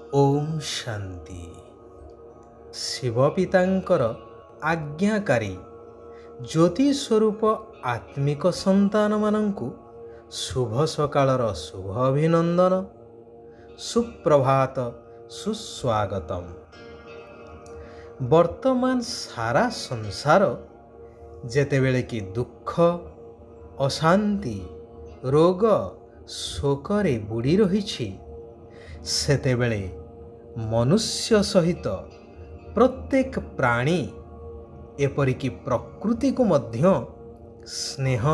ओम शांति। शिव पितांकर आज्ञाकारी ज्योति स्वरूप आत्मिक संतान मानंकु शुभ सकाळर शुभ अभिनंदन, सुप्रभात, सुस्वागतम। वर्तमान सारा संसार जेतेबेले कि दुख, अशांति, रोग, शोकरे बुड़ी रहिछि, सेतेबेले मनुष्य सहित प्रत्येक प्राणी एपरिकी प्रकृति को मध्य स्नेह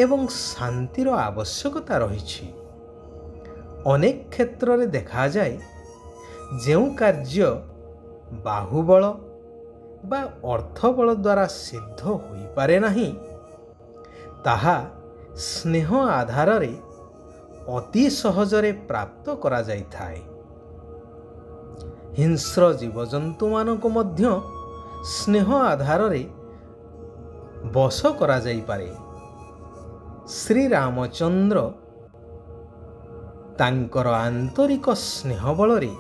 एवं शांतिर आवश्यकता रहिछि। अनेक क्षेत्र रे देखा जाए जेउ कार्य बाहुबल बा अर्थबल द्वारा सिद्ध होई पारे नहीं, ताहा स्नेह आधार रे अति सहजरे प्राप्त करा जाई थाए। हिंस्र जीवजंतु मानक मध्य स्नेह आधार रे बस करा जाई पारे। श्री रामचंद्र तांकर आंतरिक स्नेह बल रे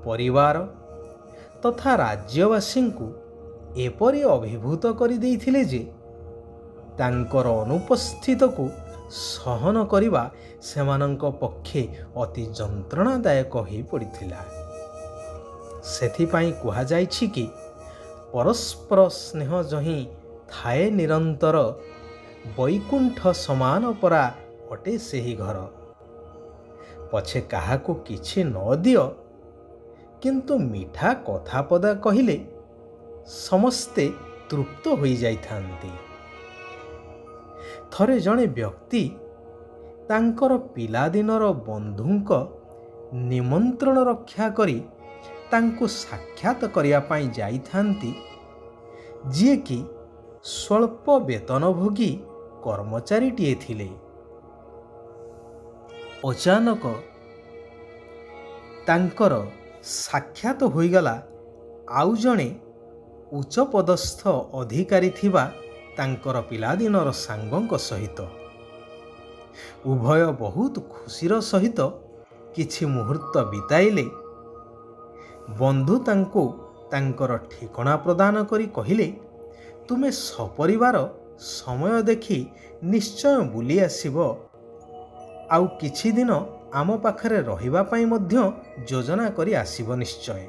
परिवार तथा राज्यवासी को एपरि अभिभूत करि देइथिले जे तांकर अनुपस्थित को सहन करिबा सेमानंक पक्षे अति जंत्रणादायक होई पड़िथिला। सेथिपाई कुहा जाइछि कि परस्पर स्नेह जही थाए निरंतर, वैकुंठ समान परा अटे सेही घर। पछे काहाको किछि न दियो, किंतु मीठा कथा पदा कहिले समस्ते तृप्त होई जाइथांती। थरे जणे व्यक्ति तांकर पिलादिनर बंधुंक निमंत्रण रक्षा करी तांको साक्षात करिया पाई जाइथांती, जिए कि स्वल्प वेतनभोगी कर्मचारीटिए थिले। अचानक तांकर साक्षात होइगला आउ जणे उच्च पदस्थ अधिकारी थिबा तांकर पिलादिनर सांगंक सहित। उभय बहुत खुशीर सहित किछि मुहूर्त बिताइले। बंधु तांको तांकर ठिकणा प्रदान करी कहिले, तुमे सपरिवार समय देखि निश्चय बुली आसिबो, आउ किछि दिन आम पाखरे रहिबा पाई मध्य योजना करी आसिबो निश्चय।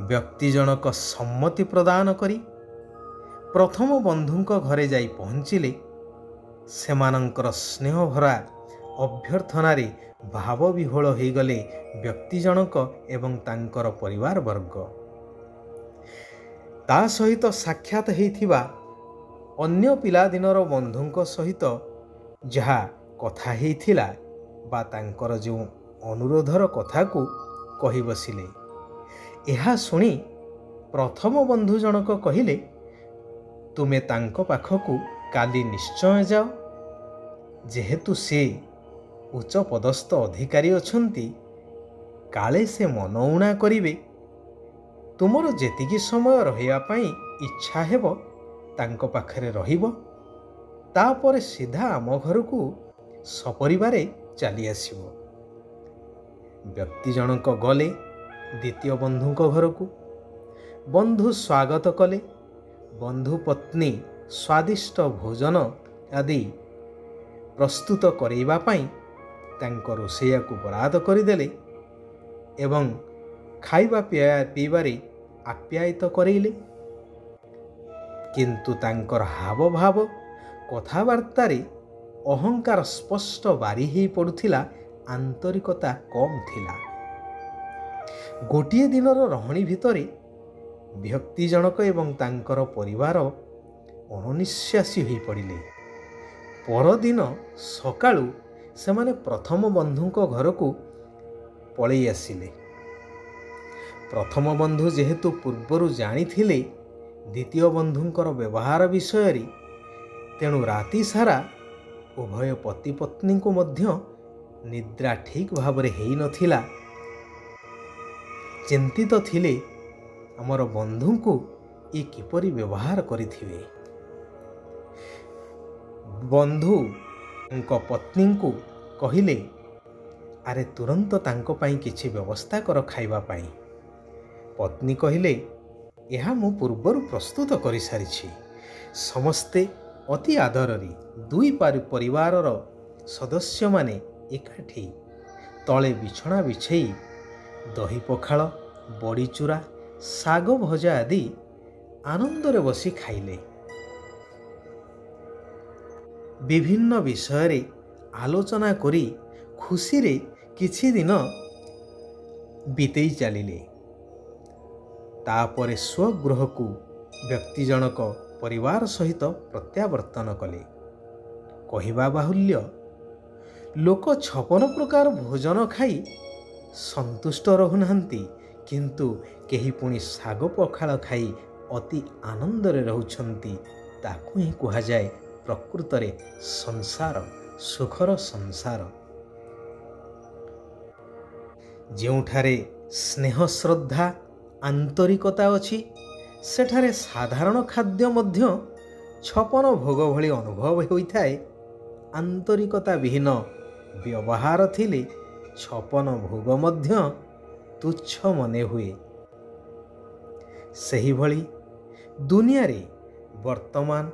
व्यक्ति जनक सम्मति प्रदान करी प्रथम बंधुंक घरे जाई पहुँचिले। सेमानंकर स्नेह भरा अभ्यर्थनारे भाव विह्वल हो गले व्यक्ति जनक एवं तांकर परिवार वर्ग। ता सहित साक्षात हेइथिबा अन्य पिलादिनर बंधुंक सहित जहा कथा हेइथिला बा तांकर जो अनुरोधर कथा को कहि बसिले। एहा सुनी प्रथम बंधु जनक कहिले, तुमे तांको पाखकु काली निश्चय जाओ, जेहेतु से उच्च पदस्थ अधिकारी अछंती, काले से मनउणा करिवे। तुमर जेतिकी समय रहिया पाई इच्छा हेबो तांको पाखरे रहिबो, तापरे सीधा आम घरकु सपरिवारे चली आसिबो। व्यक्ति जनक गले द्वितीय बंधुक घरकु। बंधु स्वागत कले। बंधु पत्नी स्वादिष्ट भोजन आदि प्रस्तुत करैबा पाई तांको रोषैया को बराद करदेले एवं खाइबा पीबारे आप्यायित करैले। किंतु तांकर हाव भाव कथाबार्तारे अहंकार स्पष्ट बारी ही पड़ुथिला, आंतरिकता कम थिला। गोटिए दिनर रहणी भितरे व्यक्ति जनक एवं तांकर परिवार अनिश्वासी होई पड़िले। परदिन सकाळु सेमाने प्रथम बंधुक घरकु पळेई आसिले। प्रथम बंधु जेहेतु पूर्वरु जानिथिले द्वितीय बंधुंकर व्यवहार विषय रे, तेणु राति सारा उभय पति पत्नी को मध्य निद्रा ठीक भाव रे हेई नथिला। चिंतित थिले हमर बंधु को ये किपरि व्यवहार करिथिबे। बंधु पत्नी को कहिले, ଆରେ ତୁରନ୍ତ ତାଙ୍କ ପାଇଁ କିଛି ବ୍ୟବସ୍ଥା କର ଖାଇବା ପାଇଁ। ପତ୍ନୀ କହିଲେ, ଏହା ମୁଁ ପୂର୍ବରୁ ପ୍ରସ୍ତୁତ କରିସାରିଛି। ସମସ୍ତେ ଅତି ଆଦରରେ ଦୁଇ ପରିବାରର ସଦସ୍ୟମାନେ ଏକାଠି ତଳେ ବିଛଣା ବିଛେଇ ଦହି ପଖାଳ, ବଡ଼ିଚୁରା, ଶାଗ ଭଜା ଆଦି ଆନନ୍ଦରେ ବସି ଖାଇଲେ। ବିଭିନ୍ନ ବିଷୟରେ ଆଲୋଚନା କରି ଖୁସିରେ କିଛି ଦିନ ବିତେଇ ଚାଲିଲେ। ତାପରେ ସ୍ୱଗୃହକୁ ବ୍ୟକ୍ତି ଜଣକ ପରିବାର ସହିତ ପ୍ରତ୍ୟାବର୍ତ୍ତନ କଲେ। କହିବା ବାହୁଲ୍ୟ, ଲୋକ 56 ପ୍ରକାର ଭୋଜନ ଖାଇ ସନ୍ତୁଷ୍ଟ ରହୁନାହାନ୍ତି, କିନ୍ତୁ କେହି ପୁଣି ଶାଗ ପଖାଳ ଖାଇ ଅତି ଆନନ୍ଦରେ ରହୁଛନ୍ତି। ତାକୁ ହିଁ କୁହାଯାଏ ପ୍ରକୃତରେ ସଂସାର, ସୁଖର ସଂସାର। ଯେଉଁଠାରେ ସ୍ନେହ, ଶ୍ରଦ୍ଧା, ଆନ୍ତରିକତା ଅଛି, ସେଠାରେ ସାଧାରଣ ଖାଦ୍ୟ ମଧ୍ୟ 56 ଭୋଗ ଭଳି ଅନୁଭବ ହୋଇଥାଏ। ଆନ୍ତରିକତା ବିହୀନ ବ୍ୟବହାର ଥିଲେ 56 ଭୋଗ ମଧ୍ୟ ତୁଚ୍ଛ ମନେ ହୁଏ। ସେହିଭଳି ଦୁନିଆରେ ବର୍ତ୍ତମାନ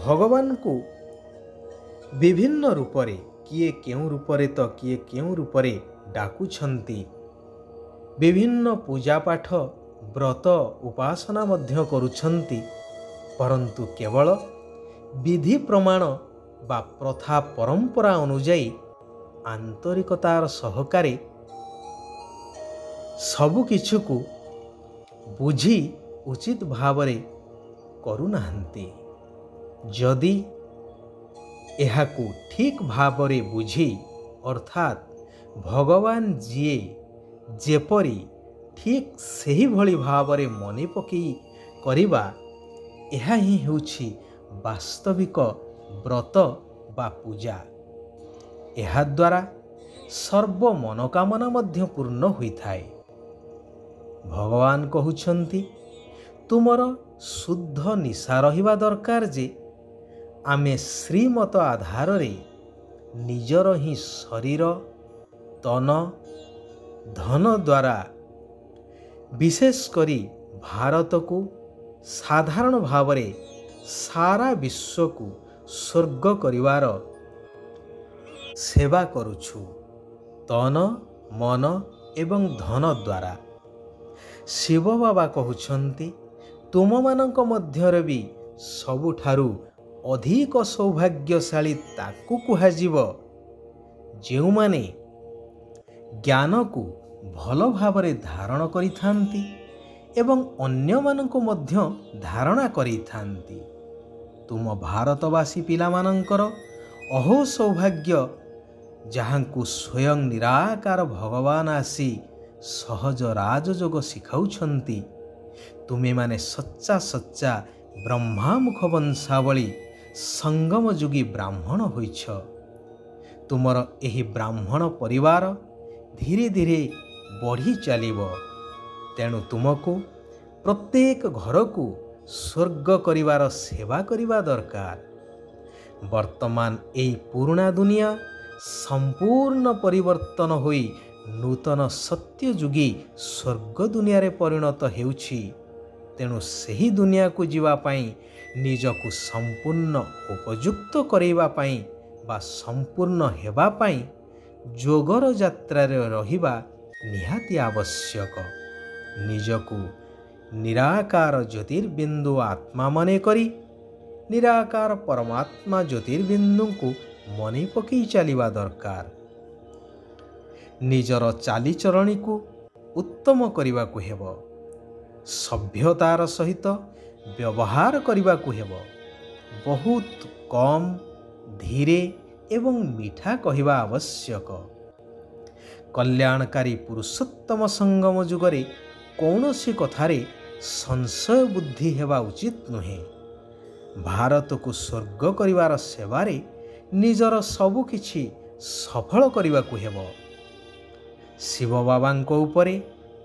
ଭଗବାନଙ୍କୁ ବିଭିନ୍ନ ରୂପରେ, କିଏ କେଉଁ ରୂପରେ ତ କିଏ କେଉଁ ରୂପରେ ଡାକୁଛନ୍ତି। ବିଭିନ୍ନ ପୂଜାପାଠ, ବ୍ରତ, ଉପାସନା ମଧ୍ୟ କରୁଛନ୍ତି, ପରନ୍ତୁ କେବଳ ବିଧି ପ୍ରମାଣ ବା ପ୍ରଥା ପରମ୍ପରା ଅନୁଯାୟୀ ଆନ୍ତରିକତାର ସହକାରେ ସବୁକିଛିକୁ ବୁଝି ଉଚିତ ଭାବରେ କରୁନାହାନ୍ତି। ଯଦି ଏହାକୁ ଠିକ୍ ଭାବରେ ବୁଝି, ଅର୍ଥାତ୍ ଭଗବାନ ଯିଏ ଯେପରି ଠିକ୍ ସେହିଭଳି ଭାବରେ ମନେ ପକାଇ କରିବା, ଏହା ହିଁ ହେଉଛି ବାସ୍ତବିକ ବ୍ରତ ବା ପୂଜା। ଏହାଦ୍ୱାରା ସର୍ବ ମନୋକାମନା ମଧ୍ୟ ପୂର୍ଣ୍ଣ ହୋଇଥାଏ। ଭଗବାନ କହୁଛନ୍ତି, ତୁମର ଶୁଦ୍ଧ ନିଶା ରହିବା ଦରକାର ଯେ ଆମେ ଶ୍ରୀମତ ଆଧାରରେ ନିଜର ହିଁ ଶରୀର, ତନ, ଧନ ଦ୍ୱାରା ବିଶେଷ କରି ଭାରତକୁ, ସାଧାରଣ ଭାବରେ ସାରା ବିଶ୍ୱକୁ ସ୍ୱର୍ଗ କରିବାର ସେବା କରୁଛୁ, ତନ, ମନ ଏବଂ ଧନ ଦ୍ୱାରା। ଶିବ ବାବା କହୁଛନ୍ତି, ତୁମମାନଙ୍କ ମଧ୍ୟରେ ବି ସବୁଠାରୁ ଅଧିକ ସୌଭାଗ୍ୟଶାଳୀ ତାକୁ କୁହାଯିବ ଯେଉଁମାନେ ଜ୍ଞାନକୁ ଭଲ ଭାବରେ ଧାରଣ କରିଥାନ୍ତି ଏବଂ ଅନ୍ୟମାନଙ୍କୁ ମଧ୍ୟ ଧାରଣା କରିଥାନ୍ତି। ତୁମ ଭାରତବାସୀ ପିଲାମାନଙ୍କର ଅହୋ ସୌଭାଗ୍ୟ, ଯାହାଙ୍କୁ ସ୍ୱୟଂ ନିରାକାର ଭଗବାନ ଆସି ସହଜ ରାଜଯୋଗ ଶିଖାଉଛନ୍ତି। ତୁମେମାନେ ସଚ୍ଚା ସଚ୍ଚା ବ୍ରହ୍ମାମୁଖ ବଂଶାବଳୀ ସଙ୍ଗମ ଯୁଗୀ ବ୍ରାହ୍ମଣ ହୋଇଛ। ତୁମର ଏହି ବ୍ରାହ୍ମଣ ପରିବାର ଧୀରେ ଧୀରେ ବଢ଼ି ଚାଲିବ। ତେଣୁ ତୁମକୁ ପ୍ରତ୍ୟେକ ଘରକୁ ସ୍ୱର୍ଗ କରିବାର ସେବା କରିବା ଦରକାର। ବର୍ତ୍ତମାନ ଏହି ପୁରୁଣା ଦୁନିଆ ସମ୍ପୂର୍ଣ୍ଣ ପରିବର୍ତ୍ତନ ହୋଇ ନୂତନ ସତ୍ୟଯୁଗୀ ସ୍ୱର୍ଗ ଦୁନିଆରେ ପରିଣତ ହେଉଛି। ତେଣୁ ସେହି ଦୁନିଆକୁ ଯିବା ପାଇଁ ନିଜକୁ ସମ୍ପୂର୍ଣ୍ଣ ଉପଯୁକ୍ତ କରାଇବା ପାଇଁ ବା ସମ୍ପୂର୍ଣ୍ଣ ହେବା ପାଇଁ ଯୋଗର ଯାତ୍ରାରେ ରହିବା ନିହାତି ଆବଶ୍ୟକ। ନିଜକୁ ନିରାକାର ଜ୍ୟୋତିର୍ବିନ୍ଦୁ ଆତ୍ମା ମନେ କରି ନିରାକାର ପରମାତ୍ମା ଜ୍ୟୋତିର୍ବିନ୍ଦୁଙ୍କୁ ମନେ ପକାଇ ଚାଲିବା ଦରକାର। ନିଜର ଚାଲିଚଳଣିକୁ ଉତ୍ତମ କରିବାକୁ ହେବ। ସଭ୍ୟତାର ସହିତ ବ୍ୟବହାର କରିବାକୁ ହେବ। ବହୁତ କମ୍, ଧୀରେ ଏବଂ ମିଠା କହିବା ଆବଶ୍ୟକ। କଲ୍ୟାଣକାରୀ ପୁରୁଷୋତ୍ତମ ସଙ୍ଗମ ଯୁଗରେ କୌଣସି କଥାରେ ସଂଶୟ ବୁଦ୍ଧି ହେବା ଉଚିତ ନୁହେଁ। ଭାରତକୁ ସ୍ୱର୍ଗ କରିବାର ସେବାରେ ନିଜର ସବୁକିଛି ସଫଳ କରିବାକୁ ହେବ। ଶିବ ବାବାଙ୍କ ଉପରେ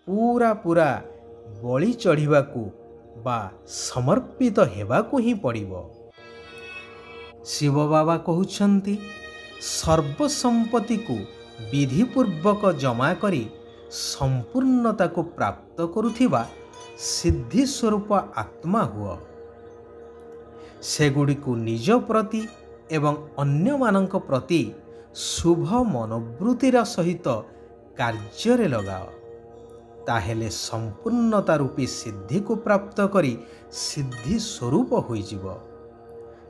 ପୁରା ବଳି ଚଢ଼ିବାକୁ ବା ସମର୍ପିତ ହେବାକୁ ହିଁ ପଡ଼ିବ। ଶିବ ବାବା କହୁଛନ୍ତି, ସର୍ବସମ୍ପତ୍ତିକୁ विधिपूर्वक जमा करी संपूर्णता को प्राप्त करुथिबा सिद्धि स्वरूप आत्मा हुआ। सेगुड़ी को निज प्रति एवं अन्य मानक प्रति शुभ मनोवृत्तिर सहित कार्य लगाओ, ताहेले संपूर्णता रूपी सिद्धि को प्राप्त करी सिद्धि स्वरूप होइजिव।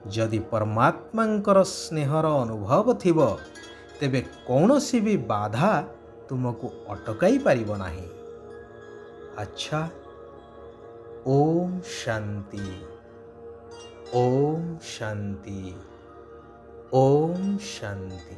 जदि परमात्मांकर स्नेहर अनुभव थिब तेबे कौनसी भी बाधा तुमको अटकाई पारिब नाही। अच्छा, ओम शांति, ओम शांति, ओम शांति।